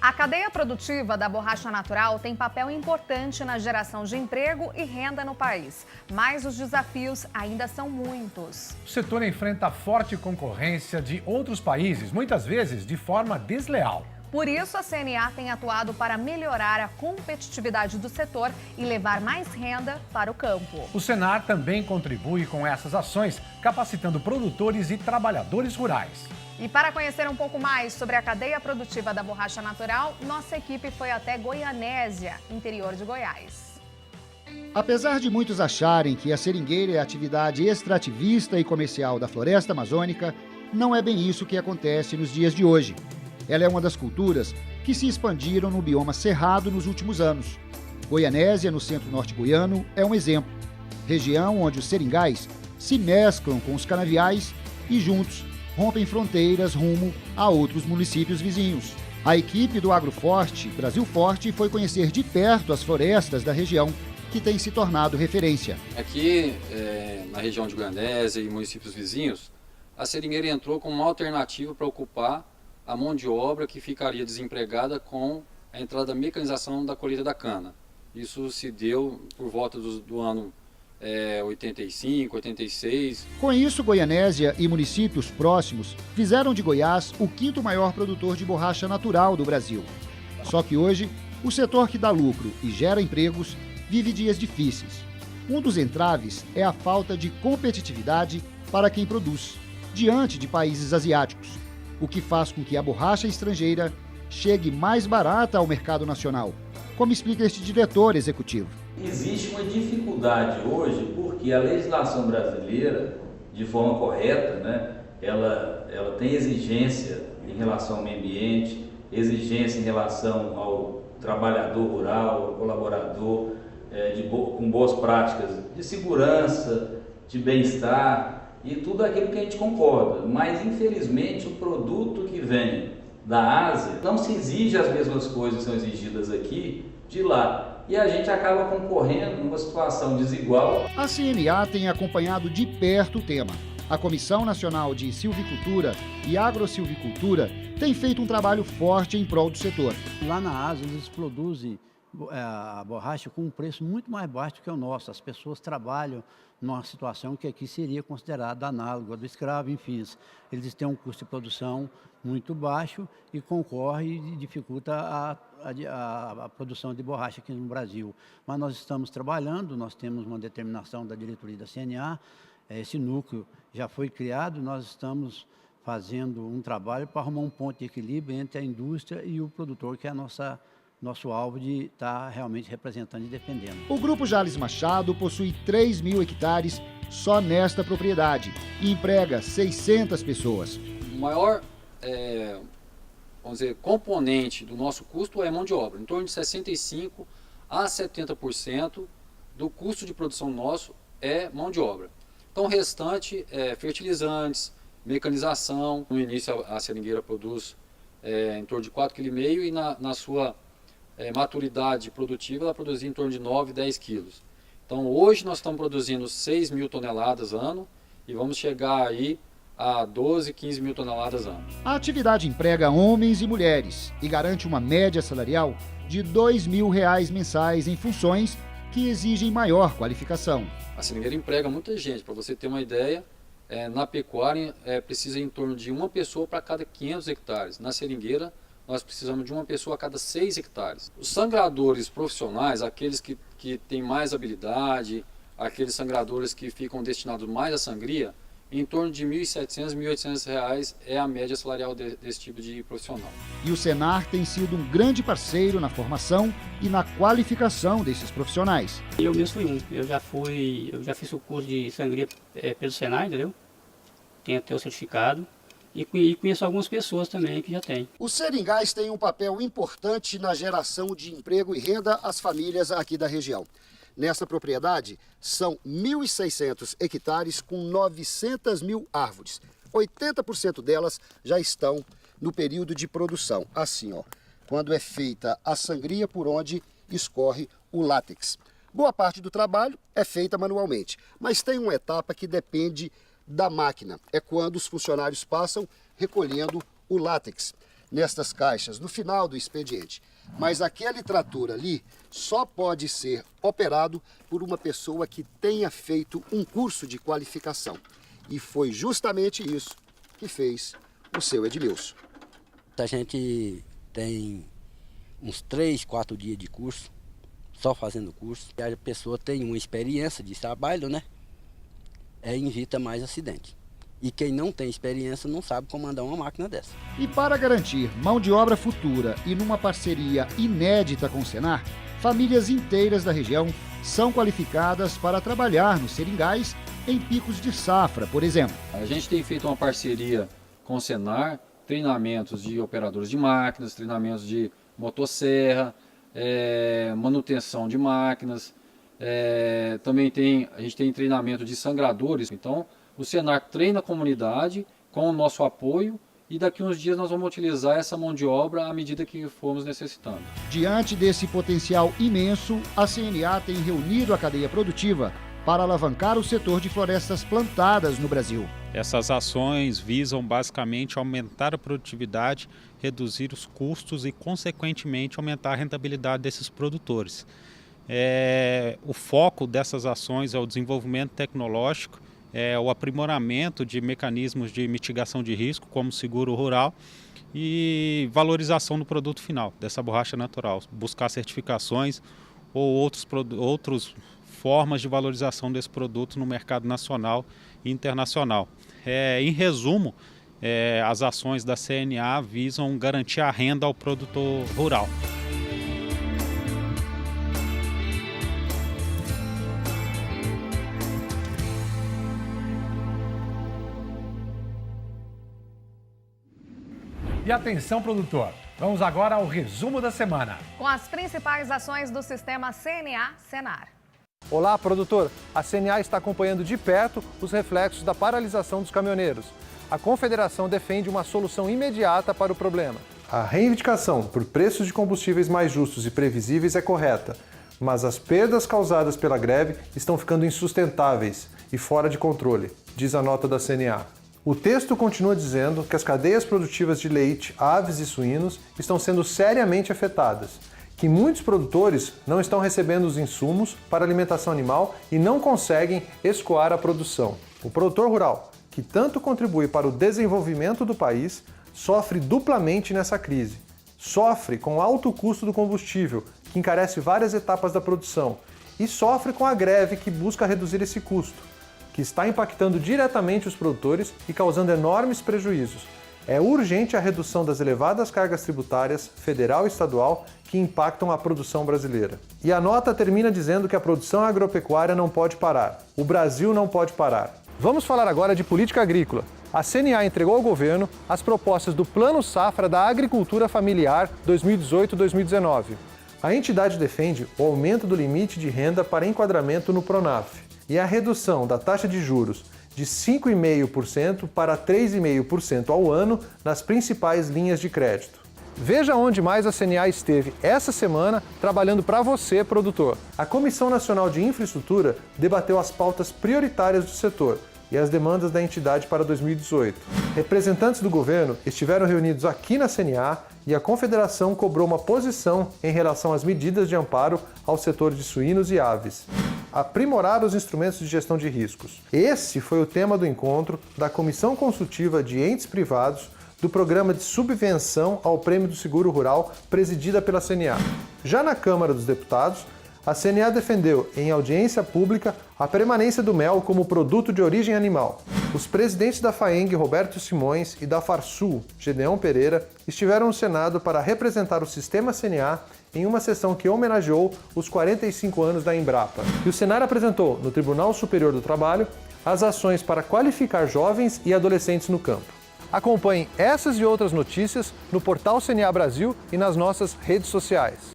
A cadeia produtiva da borracha natural tem papel importante na geração de emprego e renda no país, mas os desafios ainda são muitos. O setor enfrenta forte concorrência de outros países, muitas vezes de forma desleal. Por isso, a CNA tem atuado para melhorar a competitividade do setor e levar mais renda para o campo. O Senar também contribui com essas ações, capacitando produtores e trabalhadores rurais. E para conhecer um pouco mais sobre a cadeia produtiva da borracha natural, nossa equipe foi até Goianésia, interior de Goiás. Apesar de muitos acharem que a seringueira é a atividade extrativista e comercial da floresta amazônica, não é bem isso que acontece nos dias de hoje. Ela é uma das culturas que se expandiram no bioma cerrado nos últimos anos. Goianésia, no centro-norte goiano, é um exemplo. Região onde os seringais se mesclam com os canaviais e juntos rompem fronteiras rumo a outros municípios vizinhos. A equipe do Agroforte, Brasil Forte, foi conhecer de perto as florestas da região, que tem se tornado referência. Aqui, na região de Goianésia e municípios vizinhos, a seringueira entrou como uma alternativa para ocupar a mão de obra que ficaria desempregada com a entrada da mecanização da colheita da cana. Isso se deu por volta do ano 85, 86. Com isso, Goianésia e municípios próximos fizeram de Goiás o quinto maior produtor de borracha natural do Brasil. Só que hoje, o setor que dá lucro e gera empregos vive dias difíceis. Um dos entraves é a falta de competitividade para quem produz, diante de países asiáticos, o que faz com que a borracha estrangeira chegue mais barata ao mercado nacional, como explica este diretor executivo. Existe uma dificuldade hoje porque a legislação brasileira, de forma correta, né, ela tem exigência em relação ao meio ambiente, exigência em relação ao trabalhador rural, ao colaborador, com boas práticas de segurança, de bem-estar e tudo aquilo que a gente concorda. Mas, infelizmente, o produto que vem da Ásia não se exige as mesmas coisas que são exigidas aqui de lá. E a gente acaba concorrendo numa situação desigual. A CNA tem acompanhado de perto o tema. A Comissão Nacional de Silvicultura e Agrossilvicultura tem feito um trabalho forte em prol do setor. Lá na Ásia, eles produzem a borracha com um preço muito mais baixo que o nosso. As pessoas trabalham numa situação que aqui seria considerada análoga do escravo, enfim. Eles têm um custo de produção muito baixo e concorre e dificulta a produção de borracha aqui no Brasil. Mas nós estamos trabalhando, nós temos uma determinação da diretoria da CNA, esse núcleo já foi criado, nós estamos fazendo um trabalho para arrumar um ponto de equilíbrio entre a indústria e o produtor, que é nosso alvo de estar realmente representando e defendendo. O Grupo Jales Machado possui 3.000 hectares só nesta propriedade e emprega 600 pessoas. O maior componente do nosso custo é mão de obra, em torno de 65% a 70% do custo de produção nosso é mão de obra. Então o restante é fertilizantes, mecanização. No início a seringueira produz em torno de 4,5 kg e na sua maturidade produtiva ela produzia em torno de 9, 10 quilos. Então hoje nós estamos produzindo 6 mil toneladas ano e vamos chegar aí a 12, 15 mil toneladas ano. A atividade emprega homens e mulheres e garante uma média salarial de R$ 2.000 mensais em funções que exigem maior qualificação. A seringueira emprega muita gente. Para você ter uma ideia, na pecuária precisa em torno de uma pessoa para cada 500 hectares. Na seringueira nós precisamos de uma pessoa a cada 6 hectares. Os sangradores profissionais, aqueles que têm mais habilidade, aqueles sangradores que ficam destinados mais à sangria, em torno de R$ 1.700, R$ 1.800 é a média salarial desse tipo de profissional. E o Senar tem sido um grande parceiro na formação e na qualificação desses profissionais. Eu mesmo fui um. Eu já fiz o curso de sangria pelo Senar, entendeu? Tenho até o certificado. E conheço algumas pessoas também que já têm. Os seringais têm um papel importante na geração de emprego e renda às famílias aqui da região. Nessa propriedade, são 1.600 hectares com 900 mil árvores. 80% delas já estão no período de produção. Assim, ó, quando é feita a sangria por onde escorre o látex. Boa parte do trabalho é feita manualmente, mas tem uma etapa que depende da máquina. É quando os funcionários passam recolhendo o látex. nestas caixas no final do expediente. Mas aquele trator ali só pode ser operado por uma pessoa que tenha feito um curso de qualificação. E foi justamente isso que fez o seu Edmilson. A gente tem uns 3, 4 dias de curso, só fazendo curso. E a pessoa tem uma experiência de trabalho, né? Evita mais acidente. E quem não tem experiência não sabe comandar uma máquina dessa. E para garantir mão de obra futura e numa parceria inédita com o Senar, famílias inteiras da região são qualificadas para trabalhar nos seringais em picos de safra, por exemplo. A gente tem feito uma parceria com o Senar, treinamentos de operadores de máquinas, treinamentos de motosserra, manutenção de máquinas, também a gente tem treinamento de sangradores. Então, o Senar treina a comunidade com o nosso apoio e daqui uns dias nós vamos utilizar essa mão de obra à medida que formos necessitando. Diante desse potencial imenso, a CNA tem reunido a cadeia produtiva para alavancar o setor de florestas plantadas no Brasil. Essas ações visam basicamente aumentar a produtividade, reduzir os custos e, consequentemente, aumentar a rentabilidade desses produtores. O foco dessas ações é o desenvolvimento tecnológico, o aprimoramento de mecanismos de mitigação de risco, como seguro rural, e valorização do produto final, dessa borracha natural. Buscar certificações ou outras formas de valorização desse produto no mercado nacional e internacional. Em resumo, as ações da CNA visam garantir a renda ao produtor rural. E atenção, produtor, vamos agora ao resumo da semana. Com as principais ações do sistema CNA-Senar. Olá, produtor. A CNA está acompanhando de perto os reflexos da paralisação dos caminhoneiros. A Confederação defende uma solução imediata para o problema. A reivindicação por preços de combustíveis mais justos e previsíveis é correta, mas as perdas causadas pela greve estão ficando insustentáveis e fora de controle, diz a nota da CNA. O texto continua dizendo que as cadeias produtivas de leite, aves e suínos estão sendo seriamente afetadas, que muitos produtores não estão recebendo os insumos para alimentação animal e não conseguem escoar a produção. O produtor rural, que tanto contribui para o desenvolvimento do país, sofre duplamente nessa crise. Sofre com o alto custo do combustível, que encarece várias etapas da produção, e sofre com a greve que busca reduzir esse custo, que está impactando diretamente os produtores e causando enormes prejuízos. É urgente a redução das elevadas cargas tributárias, federal e estadual, que impactam a produção brasileira. E a nota termina dizendo que a produção agropecuária não pode parar. O Brasil não pode parar. Vamos falar agora de política agrícola. A CNA entregou ao governo as propostas do Plano Safra da Agricultura Familiar 2018-2019. A entidade defende o aumento do limite de renda para enquadramento no Pronaf e a redução da taxa de juros de 5,5% para 3,5% ao ano nas principais linhas de crédito. Veja onde mais a CNA esteve essa semana trabalhando para você, produtor. A Comissão Nacional de Infraestrutura debateu as pautas prioritárias do setor e as demandas da entidade para 2018. Representantes do governo estiveram reunidos aqui na CNA e a Confederação cobrou uma posição em relação às medidas de amparo ao setor de suínos e aves. Aprimorar os instrumentos de gestão de riscos. Esse foi o tema do encontro da Comissão Consultiva de Entes Privados do Programa de Subvenção ao Prêmio do Seguro Rural, presidida pela CNA. Já na Câmara dos Deputados, a CNA defendeu, em audiência pública, a permanência do mel como produto de origem animal. Os presidentes da FAENG, Roberto Simões, e da Farsul, Gedeão Pereira, estiveram no Senado para representar o sistema CNA em uma sessão que homenageou os 45 anos da Embrapa. E o Senar apresentou, no Tribunal Superior do Trabalho, as ações para qualificar jovens e adolescentes no campo. Acompanhe essas e outras notícias no portal CNA Brasil e nas nossas redes sociais.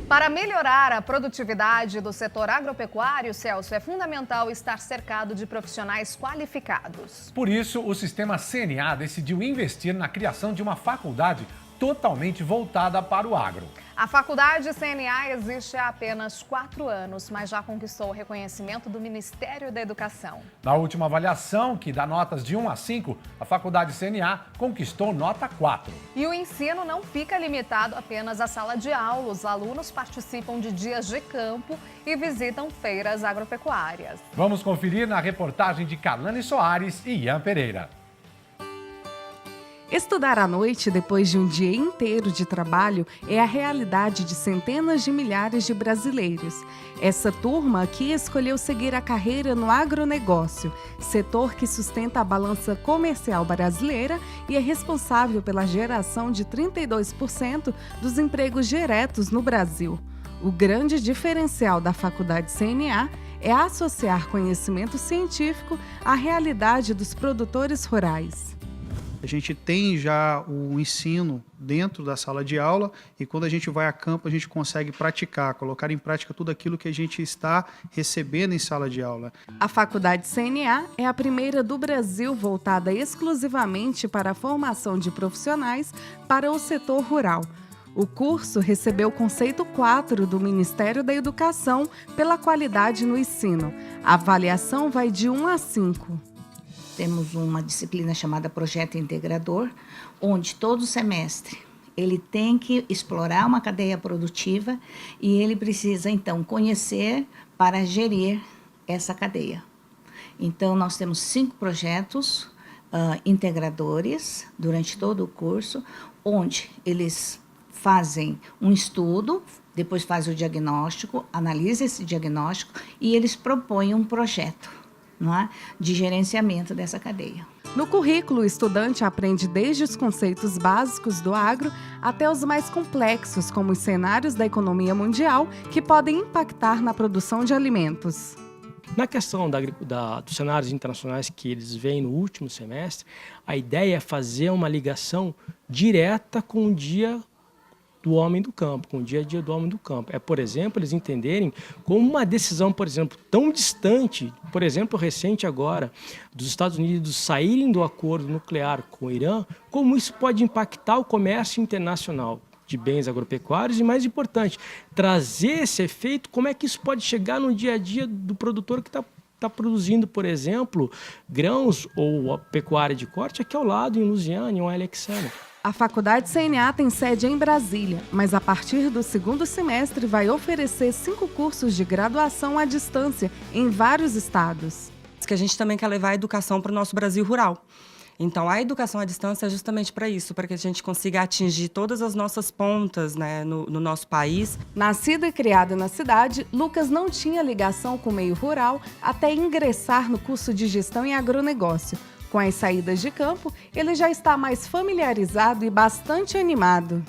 Para melhorar a produtividade do setor agropecuário, Celso, é fundamental estar cercado de profissionais qualificados. Por isso, o sistema CNA decidiu investir na criação de uma faculdade totalmente voltada para o agro. A faculdade CNA existe há apenas 4 anos, mas já conquistou o reconhecimento do Ministério da Educação. Na última avaliação, que dá notas de 1 a 5, a faculdade CNA conquistou nota 4. E o ensino não fica limitado apenas à sala de aula. Os alunos participam de dias de campo e visitam feiras agropecuárias. Vamos conferir na reportagem de Carlane Soares e Ian Pereira. Estudar à noite, depois de um dia inteiro de trabalho, é a realidade de centenas de milhares de brasileiros. Essa turma aqui escolheu seguir a carreira no agronegócio, setor que sustenta a balança comercial brasileira e é responsável pela geração de 32% dos empregos diretos no Brasil. O grande diferencial da faculdade CNA é associar conhecimento científico à realidade dos produtores rurais. A gente tem já o ensino dentro da sala de aula e quando a gente vai a campo a gente consegue praticar, colocar em prática tudo aquilo que a gente está recebendo em sala de aula. A faculdade CNA é a primeira do Brasil voltada exclusivamente para a formação de profissionais para o setor rural. O curso recebeu o conceito 4 do Ministério da Educação pela qualidade no ensino. A avaliação vai de 1 a 5. Temos uma disciplina chamada Projeto Integrador, onde todo semestre ele tem que explorar uma cadeia produtiva e ele precisa, então, conhecer para gerir essa cadeia. Então, nós temos 5 projetos integradores durante todo o curso, onde eles fazem um estudo, depois fazem o diagnóstico, analisam esse diagnóstico e eles propõem um projeto, não é? De gerenciamento dessa cadeia. No currículo, o estudante aprende desde os conceitos básicos do agro até os mais complexos, como os cenários da economia mundial, que podem impactar na produção de alimentos. Na questão dos cenários internacionais que eles veem no último semestre, a ideia é fazer uma ligação direta com o dia do homem do campo, com o dia a dia do homem do campo. É, por exemplo, eles entenderem como uma decisão, por exemplo, tão distante, por exemplo, recente agora, dos Estados Unidos saírem do acordo nuclear com o Irã, como isso pode impactar o comércio internacional de bens agropecuários e, mais importante, trazer esse efeito, como é que isso pode chegar no dia a dia do produtor que está produzindo, por exemplo, grãos ou a pecuária de corte aqui ao lado, em Lusiânia, em Alexandria. A faculdade CNA tem sede em Brasília, mas a partir do 2º semestre vai oferecer 5 cursos de graduação à distância em vários estados. Que a gente também quer levar a educação para o nosso Brasil rural. Então, a educação à distância é justamente para isso, para que a gente consiga atingir todas as nossas pontas, né, no nosso país. Nascido e criado na cidade, Lucas não tinha ligação com o meio rural até ingressar no curso de Gestão em Agronegócio. Com as saídas de campo, ele já está mais familiarizado e bastante animado.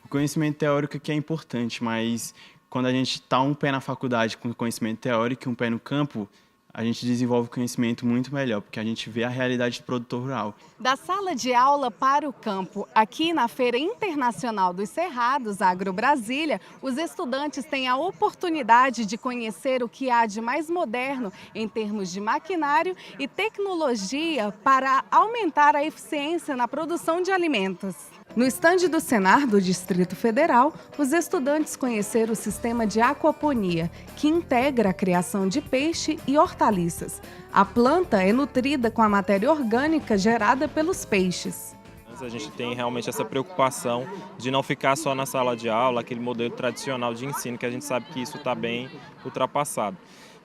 O conhecimento teórico aqui é importante, mas quando a gente está um pé na faculdade com conhecimento teórico e um pé no campo, a gente desenvolve o conhecimento muito melhor, porque a gente vê a realidade do produtor rural. Da sala de aula para o campo, aqui na Feira Internacional dos Cerrados, Agro Brasília, os estudantes têm a oportunidade de conhecer o que há de mais moderno em termos de maquinário e tecnologia para aumentar a eficiência na produção de alimentos. No estande do Senar do Distrito Federal, os estudantes conheceram o sistema de aquaponia, que integra a criação de peixe e hortaliças. A planta é nutrida com a matéria orgânica gerada pelos peixes. A gente tem realmente essa preocupação de não ficar só na sala de aula, aquele modelo tradicional de ensino, que a gente sabe que isso está bem ultrapassado.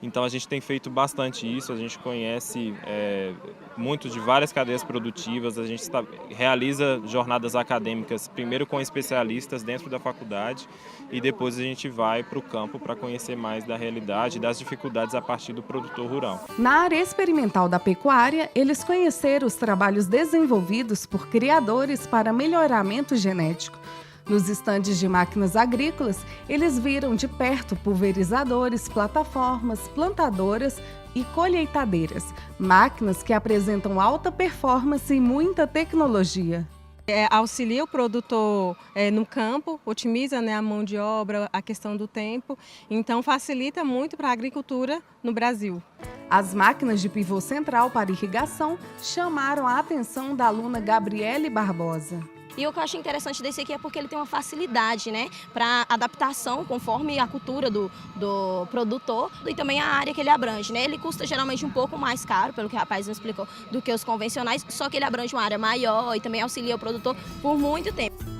Então a gente tem feito bastante isso, a gente conhece muito de várias cadeias produtivas, a gente realiza jornadas acadêmicas primeiro com especialistas dentro da faculdade e depois a gente vai para o campo para conhecer mais da realidade e das dificuldades a partir do produtor rural. Na área experimental da pecuária, eles conheceram os trabalhos desenvolvidos por criadores para melhoramento genético. Nos estandes de máquinas agrícolas, eles viram de perto pulverizadores, plataformas, plantadoras e colheitadeiras, máquinas que apresentam alta performance e muita tecnologia. Auxilia o produtor no campo, otimiza, né, a mão de obra, a questão do tempo, então facilita muito para a agricultura no Brasil. As máquinas de pivô central para irrigação chamaram a atenção da aluna Gabriele Barbosa. E o que eu achei interessante desse aqui é porque ele tem uma facilidade, né, para adaptação conforme a cultura do produtor e também a área que ele abrange, né? Ele custa geralmente um pouco mais caro, pelo que o rapaz me explicou, do que os convencionais, só que ele abrange uma área maior e também auxilia o produtor por muito tempo.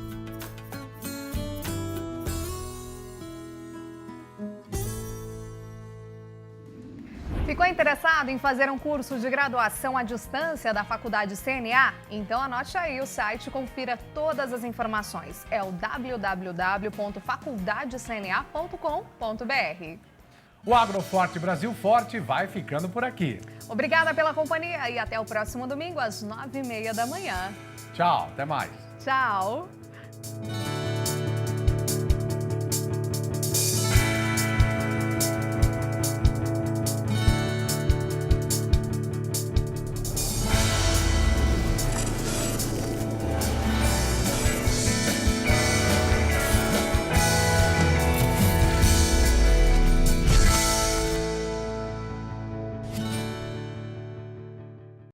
Ficou interessado em fazer um curso de graduação à distância da Faculdade CNA? Então anote aí o site e confira todas as informações. É o www.faculdadecna.com.br. O Agroforte Brasil Forte vai ficando por aqui. Obrigada pela companhia e até o próximo domingo às 9h30 da manhã. Tchau, até mais. Tchau.